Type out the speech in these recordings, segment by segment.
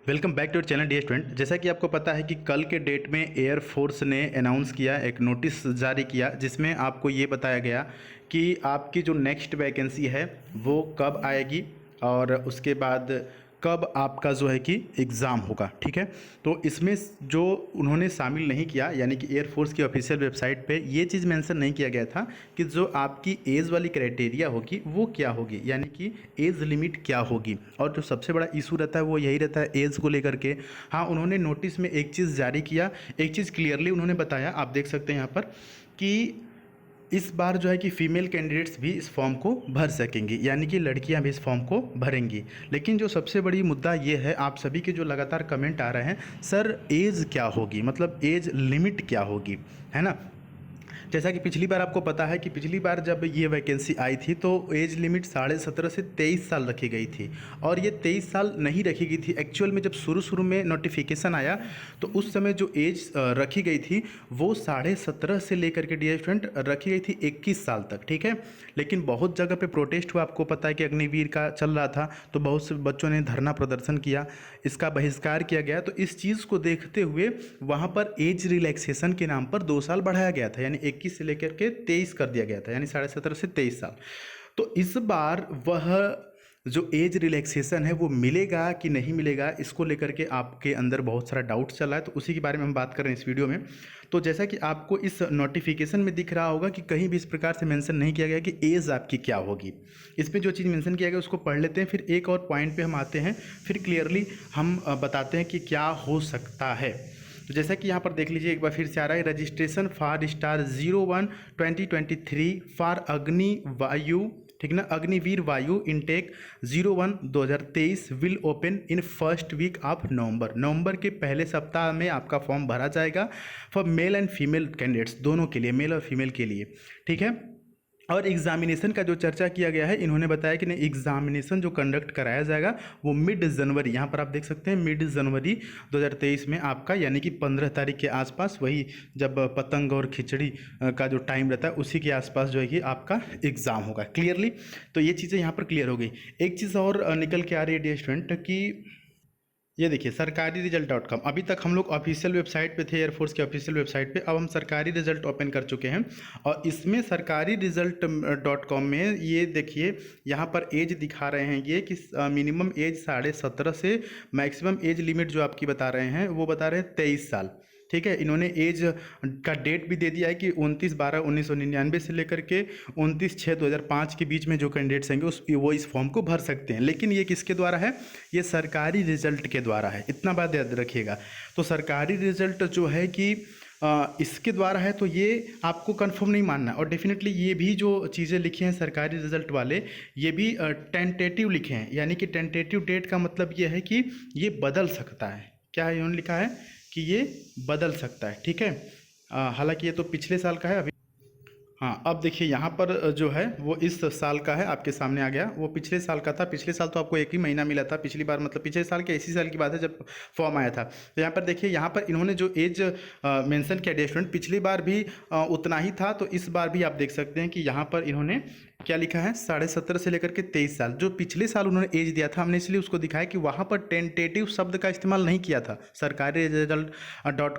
Welcome back to your channel dear student. जैसा कि आपको पता है कि कल के डेट में एयरफोर्स ने अनाउंस किया, एक नोटिस जारी किया जिसमें आपको ये बताया गया कि आपकी जो नेक्स्ट वैकेंसी है वो कब आएगी और उसके बाद कब आपका जो है कि एग्ज़ाम होगा। ठीक है, तो इसमें जो उन्होंने शामिल नहीं किया यानी कि एयरफोर्स की ऑफिशियल वेबसाइट पे ये चीज़ मेंशन नहीं किया गया था कि जो आपकी एज वाली क्राइटेरिया होगी वो क्या होगी, यानी कि एज लिमिट क्या होगी। और जो सबसे बड़ा इशू रहता है वो यही रहता है एज को लेकर के। हाँ, उन्होंने नोटिस में एक चीज़ जारी किया, एक चीज़ क्लियरली उन्होंने बताया, आप देख सकते हैं यहाँ पर कि इस बार जो है कि फ़ीमेल कैंडिडेट्स भी इस फॉर्म को भर सकेंगी, यानी कि लड़कियां भी इस फॉर्म को भरेंगी। लेकिन जो सबसे बड़ी मुद्दा ये है, आप सभी के जो लगातार कमेंट आ रहे हैं, सर एज क्या होगी, मतलब एज लिमिट क्या होगी, है ना। जैसा कि पिछली बार आपको पता है कि पिछली बार जब ये वैकेंसी आई थी तो एज लिमिट 17.5 से 23 साल रखी गई थी, और ये 23 साल नहीं रखी गई थी। एक्चुअल में जब शुरू में नोटिफिकेशन आया तो उस समय जो एज रखी गई थी वो 17.5 से लेकर के डियर स्टूडेंट रखी गई थी 21 साल तक। ठीक है, लेकिन बहुत जगह पे प्रोटेस्ट हुआ, आपको पता है कि अग्निवीर का चल रहा था तो बहुत से बच्चों ने धरना प्रदर्शन किया, इसका बहिष्कार किया गया। तो इस चीज़ को देखते हुए वहाँ पर एज रिलैक्सेशन के नाम पर 2 साल बढ़ाया गया था, यानी 21 से लेकर के 23 कर दिया गया था, यानी 17.5 से 23 साल। तो इस बार वह जो एज रिलैक्सेशन है वो मिलेगा कि नहीं मिलेगा, इसको लेकर के आपके अंदर बहुत सारा डाउट चल रहा है, तो उसी के बारे में हम बात कर रहे हैं इस वीडियो में। तो जैसा कि आपको इस नोटिफिकेशन में दिख रहा होगा कि कहीं भी इस प्रकार से मेंशन नहीं किया गया कि एज आपकी क्या होगी। इसमें जो चीज़ मेंशन किया गया उसको पढ़ लेते हैं, फिर एक और पॉइंट पे हम आते हैं, फिर क्लियरली हम बताते हैं कि क्या हो सकता है। तो जैसा कि यहाँ पर देख लीजिए, एक बार फिर से आ रहा है, रजिस्ट्रेशन फॉर स्टार 01/2023 फॉर अग्नि वायु, ठीक ना, Agniveer Vayu intake 01/2023 will open in first week of November के पहले सप्ताह में आपका फॉर्म भरा जाएगा for male and female candidates, दोनों के लिए, मेल और फीमेल के लिए। ठीक है, और एग्जामिनेशन का जो चर्चा किया गया है, इन्होंने बताया कि नहीं, एग्जामिनेशन जो कंडक्ट कराया जाएगा वो मिड जनवरी, यहाँ पर आप देख सकते हैं मिड जनवरी 2023 में आपका, यानी कि 15 तारीख के आसपास, वही जब पतंग और खिचड़ी का जो टाइम रहता है उसी के आसपास जो है कि आपका एग्ज़ाम होगा। क्लियरली, तो ये चीज़ें यहाँ पर क्लियर हो गई। एक चीज़ और निकल के आ रही है डियर स्टूडेंट कि ये देखिए सरकारी रिजल्ट .com, अभी तक हम लोग ऑफिशियल वेबसाइट पे थे, एयरफोर्स के ऑफिशियल वेबसाइट पे, अब हम सरकारी रिजल्ट ओपन कर चुके हैं। और इसमें सरकारी रिजल्ट .com में ये देखिए यहाँ पर एज दिखा रहे हैं ये कि मिनिमम एज 17.5 से मैक्सिमम एज लिमिट जो आपकी बता रहे हैं वो बता रहे हैं 23 साल। ठीक है, इन्होंने एज का डेट भी दे दिया है कि 29/12/1999 से लेकर के 29/6/2005 के बीच में जो कैंडिडेट्स होंगे वो इस फॉर्म को भर सकते हैं। लेकिन ये किसके द्वारा है, ये सरकारी रिजल्ट के द्वारा है, इतना बात याद रखिएगा। तो सरकारी रिजल्ट जो है कि इसके द्वारा है, तो ये आपको कंफर्म नहीं मानना। और डेफिनेटली ये भी जो चीज़ें लिखी हैं सरकारी रिजल्ट वाले, ये भी टेंटेटिव लिखे हैं, यानी कि टेंटेटिव डेट का मतलब ये है कि ये बदल सकता है। क्या है, इन्होंने लिखा है कि ये बदल सकता है। ठीक है, हालांकि ये तो पिछले साल का है अभी। हाँ, अब देखिए यहाँ पर जो है वो इस साल का है, आपके सामने आ गया। वो पिछले साल का था, पिछले साल तो आपको एक ही महीना मिला था पिछली बार, मतलब पिछले साल के इसी साल की बात है जब फॉर्म आया था। तो यहाँ पर देखिए, यहाँ पर इन्होंने जो एज मेंशन किया डियर स्टूडेंट, पिछली बार भी उतना ही था, तो इस बार भी आप देख सकते हैं कि यहाँ पर इन्होंने क्या लिखा है, 17.5 से लेकर के 23 साल। जो पिछले साल उन्होंने एज दिया था, हमने इसलिए उसको दिखाया कि वहाँ पर टेंटेटिव शब्द का इस्तेमाल नहीं किया था। सरकारी रिजल्ट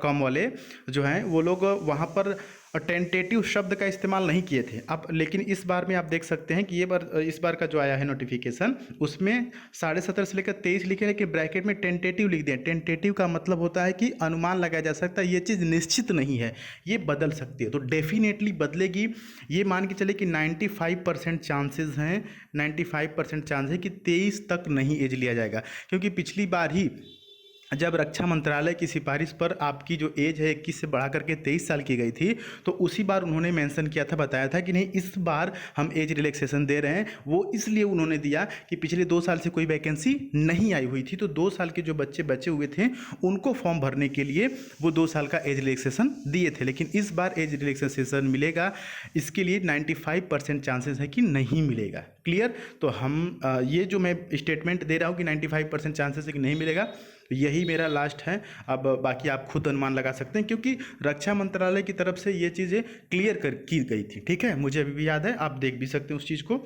.com वाले जो हैं वो लोग वहाँ पर टेंटेटिव शब्द का इस्तेमाल नहीं किए थे। अब लेकिन इस बार में आप देख सकते हैं कि इस बार का जो आया है नोटिफिकेशन, उसमें 17.5 से लेकर 23 लिखे, लेकिन ब्रैकेट में टेंटेटिव लिख दिए। टेंटेटिव का मतलब होता है कि अनुमान लगाया जा सकता है, ये चीज़ निश्चित नहीं है, ये बदल सकती है। तो डेफिनेटली बदलेगी, ये मान के चले कि 95% चांसेस हैं, 95% चांस है कि 23 तक नहीं एज लिया जाएगा। क्योंकि पिछली बार ही जब रक्षा मंत्रालय की सिफारिश पर आपकी जो एज है 21 से बढ़ा करके 23 साल की गई थी, तो उसी बार उन्होंने मेंशन किया था, बताया था कि नहीं इस बार हम एज रिलैक्सेशन दे रहे हैं। वो इसलिए उन्होंने दिया कि पिछले 2 साल से कोई वैकेंसी नहीं आई हुई थी, तो 2 साल के जो बच्चे बचे हुए थे उनको फॉर्म भरने के लिए वो 2 साल का एज रिलैक्सेशन दिए थे। लेकिन इस बार एज रिलैक्सेशन मिलेगा, इसके लिए 95% चांसेस है कि नहीं मिलेगा। क्लियर, तो हम ये जो मैं स्टेटमेंट दे रहा हूँ कि 95% चांसेस है कि नहीं मिलेगा, यही मेरा लास्ट है। अब बाकी आप खुद अनुमान लगा सकते हैं, क्योंकि रक्षा मंत्रालय की तरफ से ये चीज़ें क्लियर की गई थी। ठीक है, मुझे अभी भी याद है, आप देख भी सकते हैं उस चीज़ को।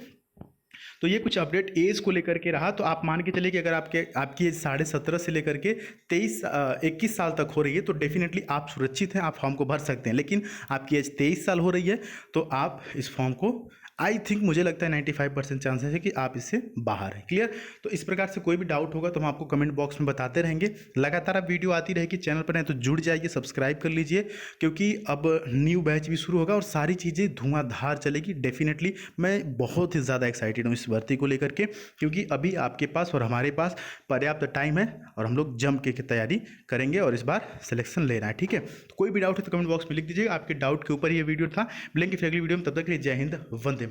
तो ये कुछ अपडेट एज को लेकर के रहा। तो आप मान के चलिए कि अगर आपकी एज 17.5 से लेकर के 21 साल तक हो रही है तो डेफिनेटली आप सुरक्षित हैं, आप फॉर्म को भर सकते हैं। लेकिन आपकी एज 23 साल हो रही है तो आप इस फॉर्म को आई थिंक मुझे लगता है 95% चांसेस है कि आप इससे बाहर हैं। क्लियर? तो इस प्रकार से कोई भी डाउट होगा तो हम आपको कमेंट बॉक्स में बताते रहेंगे। लगातार आप वीडियो आती रहेगी, चैनल पर नहीं तो जुड़ जाइए, सब्सक्राइब कर लीजिए, क्योंकि अब न्यू बैच भी शुरू होगा और सारी चीज़ें धुआंधार चलेगी। डेफिनेटली मैं बहुत ही ज़्यादा एक्साइटेड हूँ इस भर्ती को लेकर के, क्योंकि अभी आपके पास और हमारे पास पर्याप्त टाइम है और हम लोग जम के तैयारी करेंगे और इस बार सिलेक्शन लेना है। ठीक है? तो कोई भी डाउट है तो कमेंट बॉक्स में लिख दीजिएगा। आपके डाउट के ऊपर ये वीडियो था। मिलेंगे फिर अगली वीडियो में, तब तक के लिए जय हिंद, वंदे मातरम।